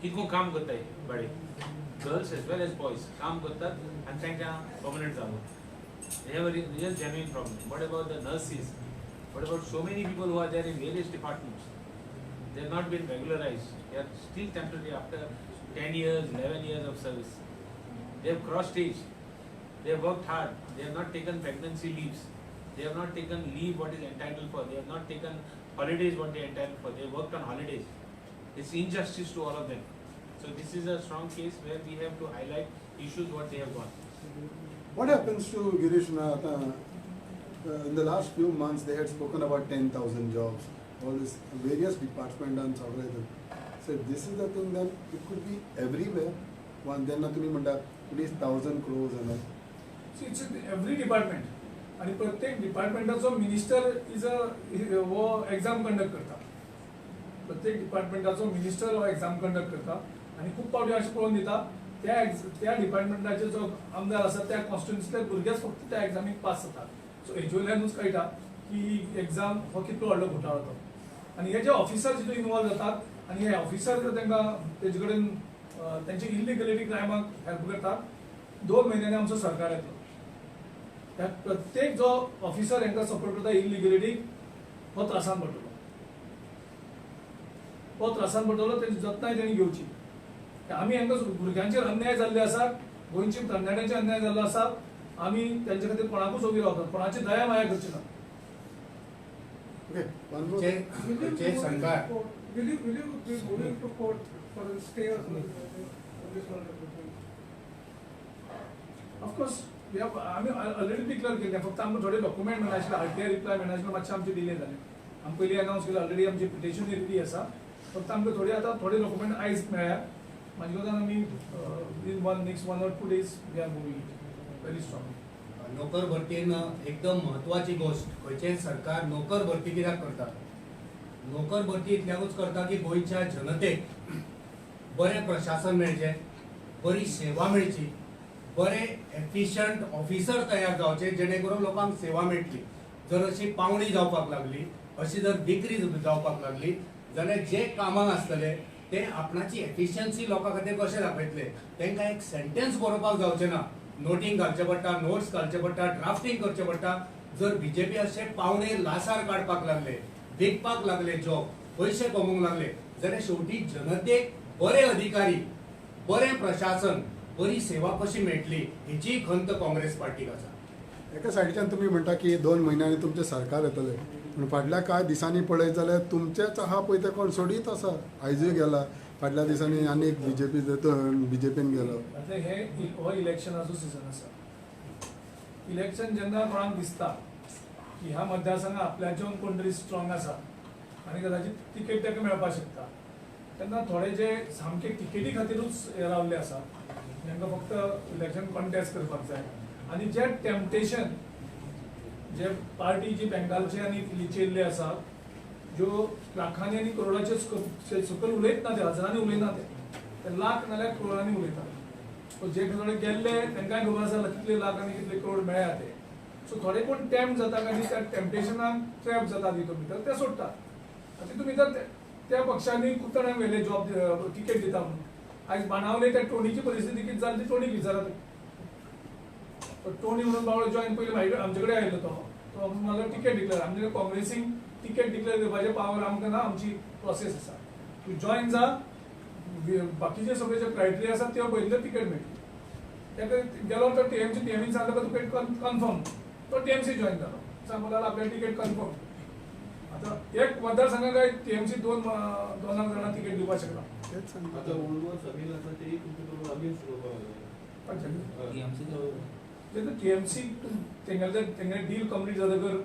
कितको काम करता है बड़े girls as well as boys काम करतात आणि त्यांना permanent जावं. They have a real genuine problem. What about the nurses? What about so many people who are there in various departments? They have not been regularized. They are still temporary after 10 years, 11 years of service. They have crossed age. They have worked hard. They have not taken pregnancy leaves. They have not taken leave what is entitled for. They have not taken holidays what they are entitled for. They have worked on holidays. It's injustice to all of them. So this is a strong case where we have to highlight issues what they have got. What happens to Girish in the last few months they had spoken about 10,000 jobs, all this various departments and so on. So if this is the thing, then it could be everywhere. One then nothing it is 1,000 crores and all. So it's in every department. आणि प्रत्येक डिपार्टमेंटाचो minister वो exam conduct करता. प्रत्येक डिपार्टमेंटाचो minister हो exam conduct करता आणि खूप फावटी अशें पळोवन दिता त्या डिपार्टमेंटाचे जो आमदार आसा त्या कॉन्स्टिट्युएन्सीतले भुरगेच फक्त त्या एक्झामीक पास जातात. सो हेजे वयल्यानूच कळटा की एक्झाम हो कितलो व्हडलो घोटाळो तो. आणि हे जे ऑफिसर जितून इन्वॉल्व जातात आणि हे ऑफिसर तांकां तेजे कडेन त्यांचे इलिगलिटी क्रायमाक हेल्प करतात. 2 म्हयन्यांनी आमचो सरकार येतलो. त्या प्रत्येक जो ऑफिसर हांकां सपोर्ट करता इलिगलिटी हो त्रासान पडटलो. तेजी जतनाय तेणी घेवची. आमी हांकां भुरग्यांचेर अन्याय जाल्ले आसा, गोंयच्या तरणाट्यांचेर अन्याय जाल्लो आसा. आमी त्यांचे खातीर कोणाकूच उबी रावतात, कोणाची दया माया करची ना. जे सरकार Will you be moving to court for the stay of this one? Of course, we have. आमी ऑलरेडी डिक्लेअर केले. फक्त आमकां थोडे डॉक्युमेंट मेळनाशिल्ले, आरटीआय रिप्लाय मेळनाशिल्लो, मातशें आमचे डिले जाले. आमी पयलीं अनाउन्स केलें ऑलरेडी आमची पिटिशन रेडी आसा. फक्त आमकां थोडे डॉक्युमेंट आयज मेळ्ळ्या. म्हाजे कोतान आमी next 1 or 2 days we are moving very strong. नोकर भरतीन एकदम महत्वाची गोष्ट खंयचें सरकार नोकर भरती कित्याक करता? नोकर भरती इतल्याकूच करता की गोंयच्या जनतेक बरें प्रशासन मेळचें, बरी सेवा मेळची, बरे एफिशियंट ऑफिसर तयार जावचे जेणे करून लोकांक सेवा मेळटली. जर अशी पावणी जावपाक लागली, अशी जर डिक्री जावपाक लागली जाल्यार जे कामाक आसतले ते आपणाची एफिशियन्सी लोकां खातीर कशें दाखयतले. तांकां एक सेंटेन्स बरोवपाक जावचें ना, नोटींग घालचें पडटा, नोट्स घालचे पडटा, ड्राफ्टींग करचें पडटा. जर बीजेपी अशे पावणे लासार काडपाक लागले, विकपाक लागले जॉब, पयशे कमोवंक लागले जाल्यार शेवटी जनतेक बरे अधिकारी, बरें प्रशासन, बरी सेवा कशी मेळटली हेची खंत काँग्रेस पार्टीक आसा. एका सायडीच्यान तुमी म्हणटा की 2 म्हयन्यांनी तुमचें सरकार येतलें, पूण फाटल्या कांय दिसांनी पळयत जाल्यार तुमचेच आहा पळय ते कोण सोडीत आसा. आयजूय गेला, फाटल्या दिसांनी आनीक बीजेपीन गेलो. आतां हे हो इलेक्शनाचो सिजन आसा. इलेक्शन जेन्ना कोणाक दिसता की ह्या मतदारसंघात आपल्याच्यान कोण तरी स्ट्रॉंग आसा आनी कदाचित तिकेट ताका मेळपाक शकता, तेन्ना थोडे जे सामके तिकेटी खातीरूच हे रावल्ले आसा, तांकां फक्त इलेक्शन कॉन्टेस्ट करपाक जाय. आनी जे टेम्पटेशन जे पार्टी जी बँकाचे आनी लिचेल्ले आसा, ज्यो लाखांनी आनी करोडाचे सकयल उलयत ना, ते हजारांनी उलयना, ते लाख नाल्यार करोडांनी उलयता. सो जे थोडे गेल्ले तांकांय खबर आसा कितले लाख आनी कितले करोड मेळ्ळा ते. सो थोडे कोण टेम्प जातात आनी त्या टेम्पटेशनाक ट्रॅप जातात हितून भितर, ते सोडटात. तितून भितर त्या पक्षांनी खूब जाणांक व्हेले जॉब तिकेट दिता म्हणून. आयज बाणावले त्या टोनीची परिस्थिती कितें जाली ती टोनीक विचारात. टोनी म्हणून बाबा जॉईन पयलीं आमचे कडेन आयिल्लो तो मला टिकेट डिक्लेअर, आमचे काँग्रेसीन टिकेट डिक्लेअर करपाचे पावर आमकां ना, आमची प्रोसेस आसा. तूं जॉईन जा, बाकीचे सगळे जे क्रायटेरिया आसा त्यो पयलीं टिकेट मेळटली. ताका गेलो तो टीएमसीन सांगलो तुका कन्फर्म, तो टीएमसी जॉईन जालो, सांगलो जाल्यार आपल्याक टिकेट कन्फर्म. आतां एक मतदारसंघाक काय टीएमसी दोनाक जाणां टिकेट दिवपाक शकना. तेच सांगता. जेन्ना टीएमसी तेंगे डील कंप्लीट जातकर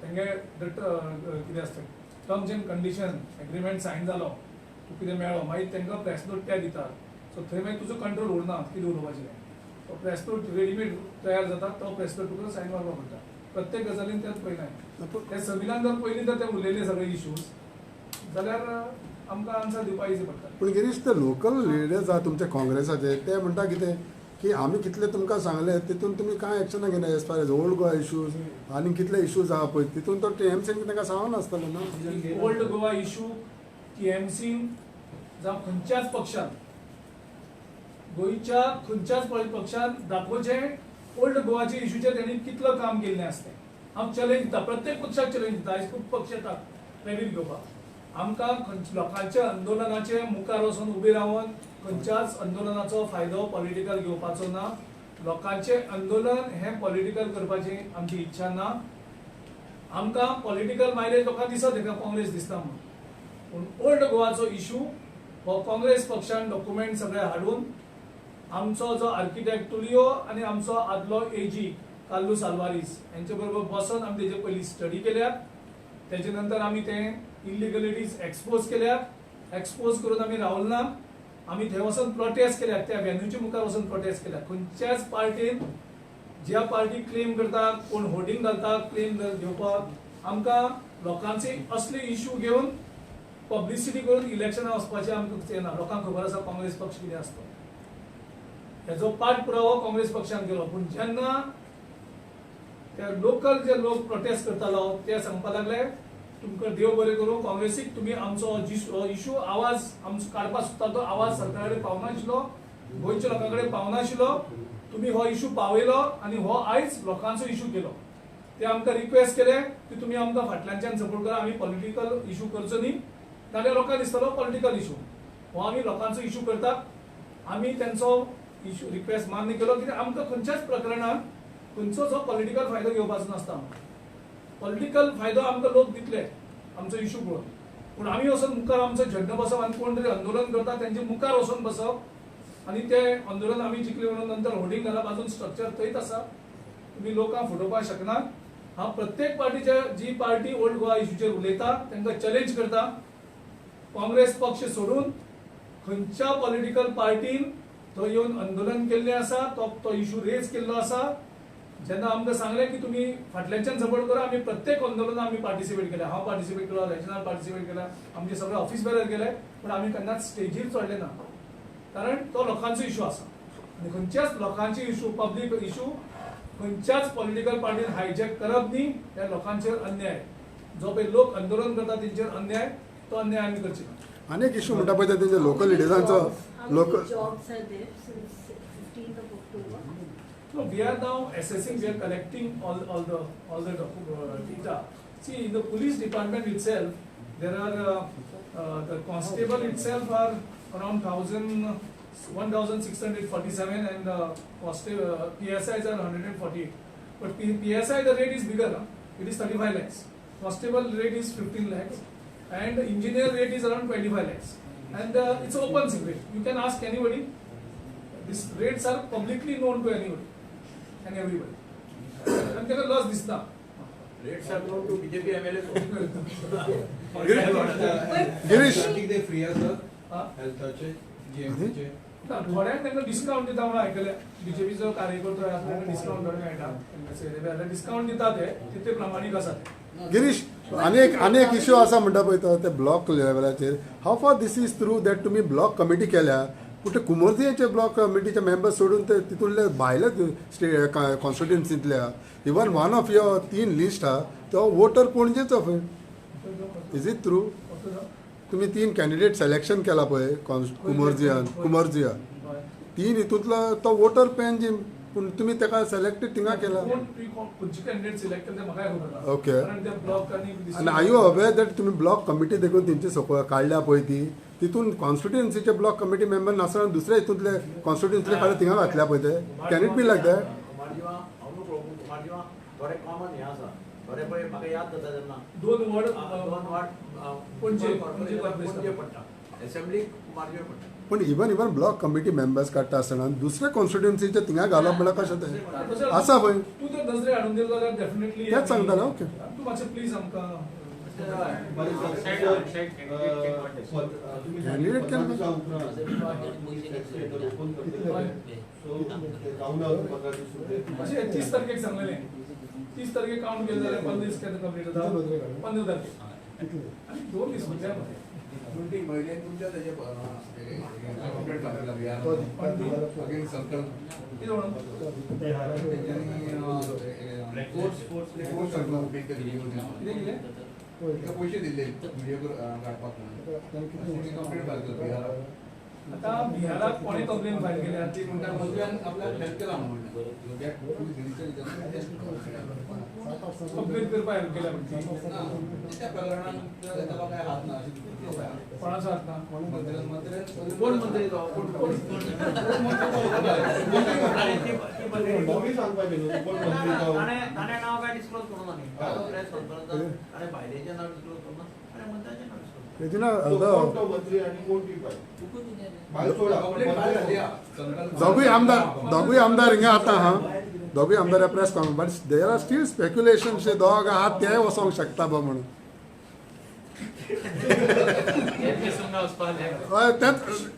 तेंगे कितें आसता terms and condition agreement sign जालो, तूं कितें मेळ्ळो, मागीर तांकां प्रेस नोट ते दितात. सो थंय मागीर तुजो कंट्रोल उरना कितें उलोवपाचें. तो प्रेस नोट रेडीमेड तयार जाता, तो प्रेस नोट तुका सायन मारपाक पडटा. प्रत्येक गजालीन तेच पळयनाय. ते संविधान जर पयलीं जर ते उरलेले सगळे इश्यूज जाल्यार आमकां आन्सर दिवपाक इजी पडटा. पूण गिरीश, ते लोकल लिडर्स आहा तुमचे काँग्रेसाचे, ते म्हणटा कितें की आमी कितले तुमकां सांगले तितून तुमी कांय एक्शनां घेना as far as old Goa issues आनी कितले इश्यूज आहा पळय तितून तो टीएमसीन तांकां सांगूंक नासतलें ना. ओल्ड गोवा इश्यू टीएमसीन जावं खंयच्याच पक्षान, गोंयच्या खंयच्याच पक्षान दाखोवचें ओल्ड गोवाचे इश्यूचेर तेणी कितलो काम केल्लें आसलें. हांव चॅलेंज दिता, प्रत्येक पक्षाक चॅलेंज दिता. आयज खूब पक्ष येतात क्रेडीट घेवपाक. आमकां लोकांच्या आंदोलनाचे मुखार वचून उबे रावन खंयच्याच आंदोलनाचो फायदो पॉलिटिकल घेवपाचो ना. लोकांचे आंदोलन हें पॉलिटिकल करपाची आमची इच्छा ना. आमकां पॉलिटिकल मायलेज लोकांक दिसता ताका काँग्रेस दिसता म्हणून, पूण ओल्ड गोवाचो इश्यू हो काँग्रेस पक्षान डॉक्युमेंट सगळे हाडून आमचो जो आर्किटेक्ट तुलियो आनी आमचो आदलो एजी कार्लोस आल्वारीस हांचे बरोबर बसून आमी तेजे पयलीं स्टडी केल्यात. तेजे नंतर आमी ते इलिगलिटीज एक्सपोज केल्यात. एक्सपोज करून आमी रावल ना. आमी थंय वचून प्रोटेस्ट केल्यात, त्या व्हेन्यूच्या मुखार वचून प्रोटेस्ट केल्यात. खंयच्याच पार्टीन ज्या पार्टी क्लेम करता, कोण होर्डिंग घालता क्लेम घेवपाक, आमकां लोकांचे असले इश्यू घेवन पब्लिसिटी करून इलेक्शनां वचपाचें आमकां ना. लोकांक खबर आसा काँग्रेस पक्ष कितें आसता. हेजो पाठपुरावो काँग्रेस पक्षान केलो. पूण जेन्ना ते लोकल जे लोक प्रोटेस्ट करतालो ते सांगपाक लागले तुमकां देव बरें करूं, काँग्रेसीक तुमी आमचो इश्यू आवाज आमचो काडपाक सोदता तो आवाज सरकारा कडेन पावना आशिल्लो, गोंयच्या लोकां कडेन पावना आशिल्लो. तुमी हो इश्यू पावयलो आनी हो आयज लोकांचो इश्यू केलो. ते आमकां रिक्वेस्ट केले की तुमी आमकां फाटल्यानच्यान सपोर्ट करा, आमी पॉलिटिकल इश्यू करचो न्ही. नाल्यार लोकांक दिसतालो पॉलिटिकल इश्यू हो आमी लोकांचो इश्यू करतात. आमी तेंचो इश्यू रिक्वेस्ट मान्य केलो, कित्याक आमकां खंयच्याच प्रकरणात खंयचोच हो पॉलिटिकल फायदो घेवपाचो नासता. पॉलिटिकल फायदो आमकां लोक दितले आमचो इश्यू पळोवन, पूण आमी वचून मुखार आमचो झेंडो बसप आनी कोण तरी आंदोलन करता तेंचे मुखार वचून बसप आनी ते आंदोलन आमी जिखले म्हणून नंतर होर्डिंग घालप अजून स्ट्रक्चर थंयच आसा. तुमी लोकांक फुटोवपाक शकनात. हांव प्रत्येक पार्टीचे जी पार्टी ओल्ड गोवा इश्यूचेर उलयता तांकां चॅलेंज करता, काँग्रेस पक्ष सोडून खंयच्या पॉलिटिकल पार्टीन थंय येवन आंदोलन केल्लें आसा, तो इश्यू रेज केल्लो आसा. जेन्ना आमकां सांगलें की तुमी फाटल्यानच्यान सपोर्ट करा, आमी प्रत्येक आंदोलनात आमी पार्टिसिपेट केल्या. हांव पार्टिसिपेट केलो, रेजनल पार्टिसिपेट केला, आमचे सगळे ऑफिस बेरर केले, पूण आमी केन्नाच स्टेजीर चडले ना, कारण तो लोकांचो इश्यू आसा. आनी खंयच्याच लोकांचे इशू पब्लीक इशू खंयच्याच पॉलिटिकल पार्टीन हायजॅक करप न्ही. ह्या लोकांचेर अन्याय जो पळय लोक आंदोलन करता तेंचेर अन्याय तो अन्याय आमी करचे ना. अनेक इश्यू म्हणटा पळय तेंचे लोकल लिडरांचो local jobs are there since 15th of October? No, we are now assessing, we are collecting all the data. See, in the police department itself, there are the constable itself are around 1,647 and PSIs are 148. But PSI the rate is bigger, it is 35 lakhs. Constable rate is 15 lakhs and engineer rate is around 25 lakhs. And it's open secret. You can ask anybody. These rates are publicly known to anybody and everybody. And there are laws this now. Rates are known to BJP MLA. Girish ते free आसा हा? हेल्थाचे GMC थोड्यांक तांकां discount दिता म्हणून आयकलें. बीजेपीचो कार्यकर्तो आसा तांकां डिस्काउंट थोडे मेळटा. डिस्काउंट दिता ते ते प्रामाणीक आसा ते. गिरीश अनेक इश्यू आसा म्हणटा पळय तो ते ब्लॉक लेवलाचेर. How far this is through that तुमी ब्लॉक कमिटी केल्या पूण ते कुमोर्जियाचे ब्लॉक कमिटीचे मेंबर्स सोडून ते तितूंतले भायले कॉन्स्टिट्युएन्सींतल्या even one of your 3 list आहा तो वोटर पणजेचो खंय. Is it true? तुम्ही 3 कॅन्डिडेट सिलेक्शन केला पळय कुमोर्जिया 3 हितूंतलो तो वोटर पॅन जी पूण तुमी ताका सिलेक्टेड थिंगा केला. खंयचे कॅन्डिडेट सिलेक्ट केले ते म्हाकाय खबर ना. Okay. कारण ते ब्लॉक आनी आय यू अवेअर दॅट तुम्ही ब्लॉक कमिटी देखून तेंची सकयल काडल्या पळय ती तितून कॉन्स्टिट्युएन्सीचे ब्लॉक कमिटी मेंबर नासतना दुसऱ्या हितूंतले कॉन्स्टिट्युएन्सीले काडले थिंगा घातल्या पळय ते can it be like that? थोडे कॉमन हे आसा थोडे पळय म्हाका याद जाता तेन्ना 2 वॉर्ड दोन वाट पणजे पणजे पडटा असेंब्ली कुमारजीवर पडटा. पण इवन ब्लॉक कमिटी मेंबर्स काडटा आसतना दुसऱ्या कॉन्स्टिट्युएन्सीचे थिंगा घालप म्हळ्यार कशें तें आसा पळय तू तर नजरे हाडून दिलो जाल्यार डेफिनेटली तेच सांगता ना. ओके तू मातशें प्लीज आमकां कॅन्डिडेट केन्ना अशें 30 तारखेक सांगलेलें 30 तारखेक काउंट केलें जाल्यार 15 दीस केन्ना कंप्लीट जाता 15 तारखेक आनी 2 दीस म्हणजे ती महिलेन तुमच्या त्याचे कंप्लेंट करायला अगेन सर्कल कितें म्हणून कितें पैसे दिले व्हिडिओ काढपाक कंप्लेंट फायल आता बिहारात कोणी कंप्लेंट फायल केल्या ती म्हणटा मंत्र्यान आपल्याक हेल्प केला म्हणून कंप्लेंट करपाक हेल्प केल्या त्या प्रकरणात त्याला काय हात ना कोणाचो हात ना. कोण मंत्री तो ताणें नाव काय डिस्क्लोज करूं ना न्ही प्रेस कॉन्फरन्सात आनी भायलेचें नाव डिस्क्लोज करूं ना आनी मंत्र्याचें नाव डिस्क्लोज रेजिना दोगूय आमदार हिंगा आता हा दोगूय आमदार press conference but there are still speculation शे दोग आहात ते वचोंक शकता बा म्हणून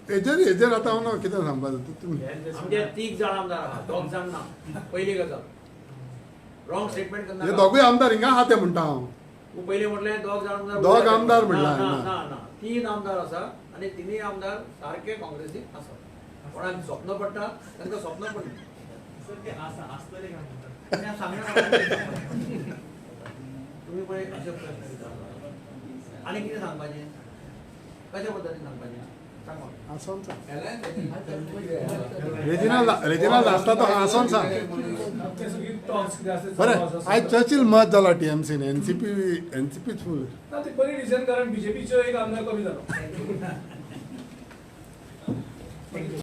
हेजेर आता हांव कितें सांगपाक आमचे 3 जाण आमदार आहा 2 जाण ना. पयली गजाल रॉंग स्टेटमेंट करना हे दोगूय आमदार हिंगा आहा ते म्हणटा हांव. तूं पयलीं म्हटलें 2 जाण दोग आमदार म्हणला ना हांवें. ना ना 3 आमदार आसा आनी 3 आमदार सारके काँग्रेसीक आसा. कोणाक स्वप्न पडटा तांकां स्वप्न पडलें तुम्ही पळय अशे प्रश्न विचारता आनी कितें सांगपाचें कशा पद्दतीन सांगपाचें सांग रेजिना लास्टा तो आसोन सांग. बरें आयज चर्चिल मत जाला टीएमसीन एनसीपीच फूल ना ते बरी रिजन कारण बीजेपीचो एक आमदार कमी जालो